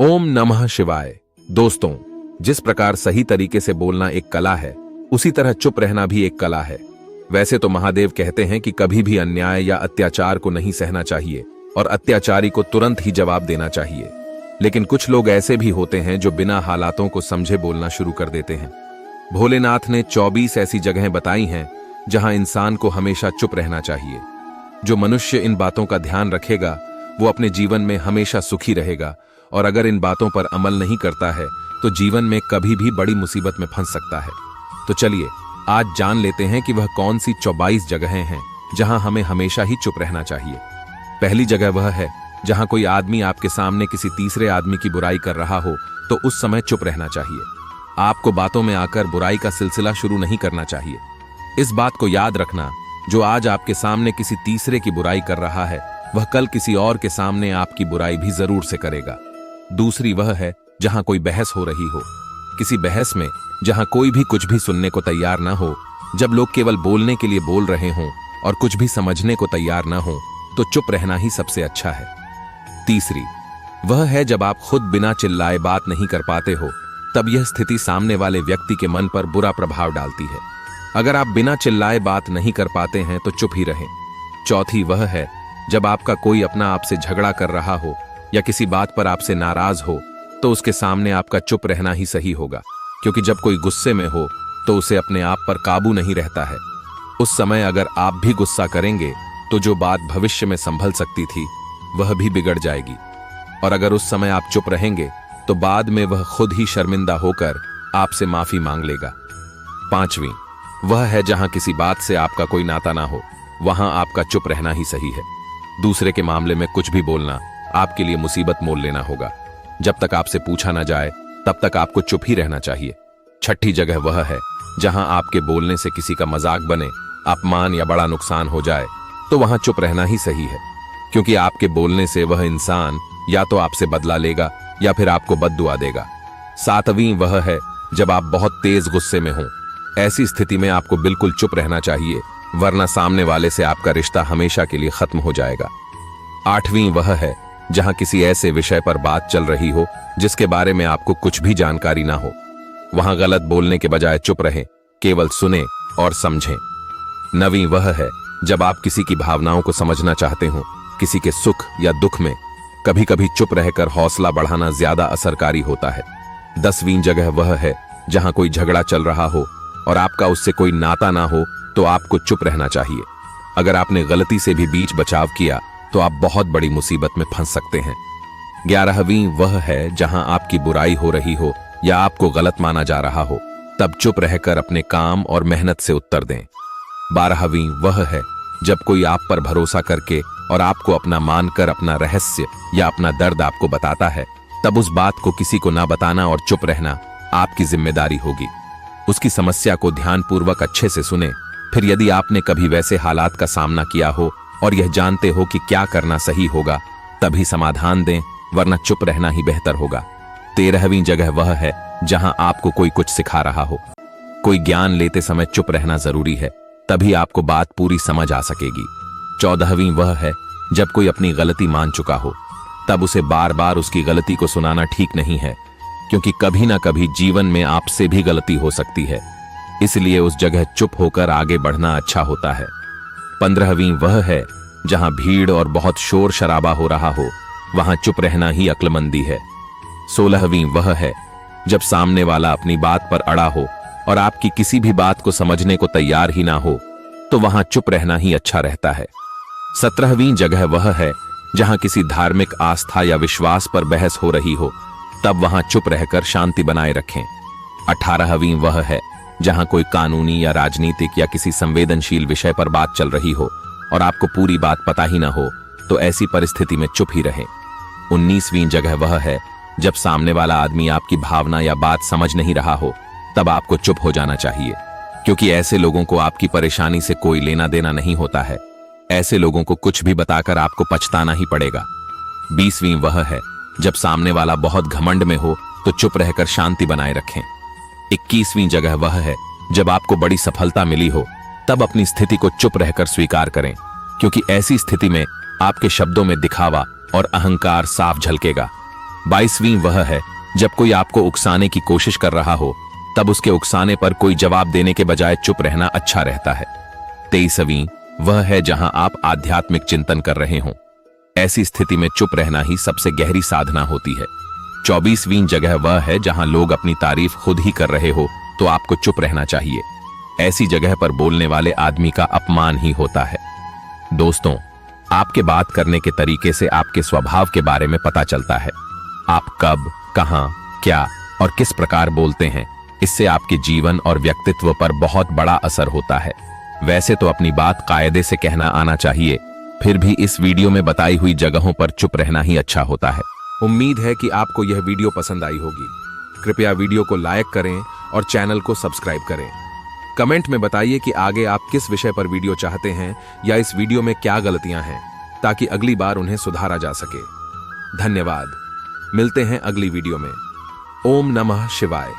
ओम नमः शिवाय। दोस्तों, जिस प्रकार सही तरीके से बोलना एक कला है, उसी तरह चुप रहना भी एक कला है। वैसे तो महादेव कहते हैं कि कभी भी अन्याय या अत्याचार को नहीं सहना चाहिए और अत्याचारी को तुरंत ही जवाब देना चाहिए, लेकिन कुछ लोग ऐसे भी होते हैं जो बिना हालातों को समझे बोलना शुरू कर देते हैं। भोलेनाथ ने 24 ऐसी जगहें बताई हैं जहां इंसान को हमेशा चुप रहना चाहिए। जो मनुष्य इन बातों का ध्यान रखेगा वो अपने जीवन में हमेशा सुखी रहेगा, और अगर इन बातों पर अमल नहीं करता है तो जीवन में कभी भी बड़ी मुसीबत में फंस सकता है। तो चलिए आज जान लेते हैं कि वह कौन सी 24 जगहें हैं जहां हमें हमेशा ही चुप रहना चाहिए। पहली जगह वह है जहां कोई आदमी आपके सामने किसी तीसरे आदमी की बुराई कर रहा हो तो उस समय चुप रहना चाहिए। आपको बातों में आकर बुराई का सिलसिला शुरू नहीं करना चाहिए। इस बात को याद रखना, जो आज आपके सामने किसी तीसरे की बुराई कर रहा है वह कल किसी और के सामने आपकी बुराई भी जरूर से करेगा। दूसरी वह है जहां कोई बहस हो रही हो। किसी बहस में जहां कोई भी कुछ भी सुनने को तैयार ना हो, जब लोग केवल बोलने के लिए बोल रहे हों और कुछ भी समझने को तैयार ना हो, तो चुप रहना ही सबसे अच्छा है। तीसरी वह है जब आप खुद बिना चिल्लाए बात नहीं कर पाते हो, तब यह स्थिति सामने वाले व्यक्ति के मन पर बुरा प्रभाव डालती है। अगर आप बिना चिल्लाए बात नहीं कर पाते हैं तो चुप ही रहें। चौथी वह है जब आपका कोई अपना आपसे झगड़ा कर रहा हो या किसी बात पर आपसे नाराज हो, तो उसके सामने आपका चुप रहना ही सही होगा, क्योंकि जब कोई गुस्से में हो तो उसे अपने आप पर काबू नहीं रहता है। उस समय अगर आप भी गुस्सा करेंगे तो जो बात भविष्य में संभल सकती थी वह भी बिगड़ जाएगी, और अगर उस समय आप चुप रहेंगे तो बाद में वह खुद ही शर्मिंदा होकर आपसे माफी मांग लेगा। पांचवी वह है जहां किसी बात से आपका कोई नाता ना हो, वहां आपका चुप रहना ही सही है। दूसरे के मामले में कुछ भी बोलना आपके लिए मुसीबत मोल लेना होगा। जब तक आपसे पूछा ना जाए तब तक आपको चुप ही रहना चाहिए। छठी जगह वह है जहां आपके बोलने से किसी का मजाक बने, अपमान या बड़ा नुकसान हो जाए, तो वहां चुप रहना ही सही है, क्योंकि आपके बोलने से वह इंसान या तो आपसे बदला लेगा या फिर आपको बद्दुआ देगा। सातवीं वह है जब आप बहुत तेज गुस्से में हों। ऐसी स्थिति में आपको बिल्कुल चुप रहना चाहिए, वरना सामने वाले से आपका रिश्ता हमेशा के लिए खत्म हो जाएगा। आठवीं वह है जहां किसी ऐसे विषय पर बात चल रही हो जिसके बारे में आपको कुछ भी जानकारी ना हो, वहां गलत बोलने के बजाय चुप रहें, केवल सुने और समझें। नवीं वह है जब आप किसी की भावनाओं को समझना चाहते हो, किसी के सुख या दुख में कभी कभी चुप रहकर हौसला बढ़ाना ज्यादा असरकारी होता है। 10वीं जगह वह है जहां कोई झगड़ा चल रहा हो और आपका उससे कोई नाता ना हो, तो आपको चुप रहना चाहिए। अगर आपने गलती से भी बीच बचाव किया तो आप बहुत बड़ी मुसीबत में फंस सकते हैं। 11वीं वह है जहां आपकी बुराई हो रही हो या आपको गलत माना जा रहा हो, तब चुप रहकर अपने काम और मेहनत से उत्तर दें। 12वीं वह है जब कोई आप पर भरोसा करके और आपको अपना मानकर अपना रहस्य या अपना दर्द आपको बताता है, तब उस बात को किसी को ना बताना और चुप रहना आपकी जिम्मेदारी होगी। उसकी समस्या को ध्यानपूर्वक अच्छे से सुने, फिर यदि आपने कभी वैसे हालात का सामना किया हो और यह जानते हो कि क्या करना सही होगा, तभी समाधान दें, वरना चुप रहना ही बेहतर होगा। 13वीं जगह वह है जहां आपको कोई कुछ सिखा रहा हो। कोई ज्ञान लेते समय चुप रहना जरूरी है, तभी आपको बात पूरी समझ आ सकेगी। 14वीं वह है जब कोई अपनी गलती मान चुका हो, तब उसे बार बार उसकी गलती को सुनाना ठीक नहीं है, क्योंकि कभी ना कभी जीवन में आपसे भी गलती हो सकती है, इसलिए उस जगह चुप होकर आगे बढ़ना अच्छा होता है। 15वीं वह है जहां भीड़ और बहुत शोर शराबा हो रहा हो, वहां चुप रहना ही अक्लमंदी है। 16वीं वह है जब सामने वाला अपनी बात पर अड़ा हो और आपकी किसी भी बात को समझने को तैयार ही ना हो, तो वहां चुप रहना ही अच्छा रहता है। 17वीं जगह वह है जहां किसी धार्मिक आस्था या विश्वास पर बहस हो रही हो, तब वहां चुप रहकर शांति बनाए रखें। 18वीं वह है जहां कोई कानूनी या राजनीतिक या किसी संवेदनशील विषय पर बात चल रही हो और आपको पूरी बात पता ही ना हो, तो ऐसी परिस्थिति में चुप ही रहें। 19वीं जगह वह है जब सामने वाला आदमी आपकी भावना या बात समझ नहीं रहा हो, तब आपको चुप हो जाना चाहिए, क्योंकि ऐसे लोगों को आपकी परेशानी से कोई लेना देना नहीं होता है। ऐसे लोगों को कुछ भी बताकर आपको पछताना ही पड़ेगा। 20वीं वह है जब सामने वाला बहुत घमंड में हो तो चुप रहकर शांति बनाए रखें। 21वीं जगह वह है जब आपको बड़ी सफलता मिली हो, तब अपनी स्थिति को चुप रहकर स्वीकार करें, क्योंकि ऐसी स्थिति में आपके शब्दों में दिखावा और अहंकार साफ झलकेगा। 22वीं वह है जब कोई आपको उकसाने की कोशिश कर रहा हो, तब उसके उकसाने पर कोई जवाब देने के बजाय चुप रहना अच्छा रहता है। 23वीं वह है जहां आप आध्यात्मिक चिंतन कर रहे हों। ऐसी स्थिति में चुप रहना ही सबसे गहरी साधना होती है। 24वीं जगह वह है जहां लोग अपनी तारीफ खुद ही कर रहे हो, तो आपको चुप रहना चाहिए। ऐसी जगह पर बोलने वाले आदमी का अपमान ही होता है। दोस्तों, आपके बात करने के तरीके से आपके स्वभाव के बारे में पता चलता है। आप कब, कहां, क्या और किस प्रकार बोलते हैं, इससे आपके जीवन और व्यक्तित्व पर बहुत बड़ा असर होता है। वैसे तो अपनी बात कायदे से कहना आना चाहिए, फिर भी इस वीडियो में बताई हुई जगहों पर चुप रहना ही अच्छा होता है। उम्मीद है कि आपको यह वीडियो पसंद आई होगी। कृपया वीडियो को लाइक करें और चैनल को सब्सक्राइब करें। कमेंट में बताइए कि आगे आप किस विषय पर वीडियो चाहते हैं या इस वीडियो में क्या गलतियां हैं, ताकि अगली बार उन्हें सुधारा जा सके। धन्यवाद। मिलते हैं अगली वीडियो में। ओम नमः शिवाय।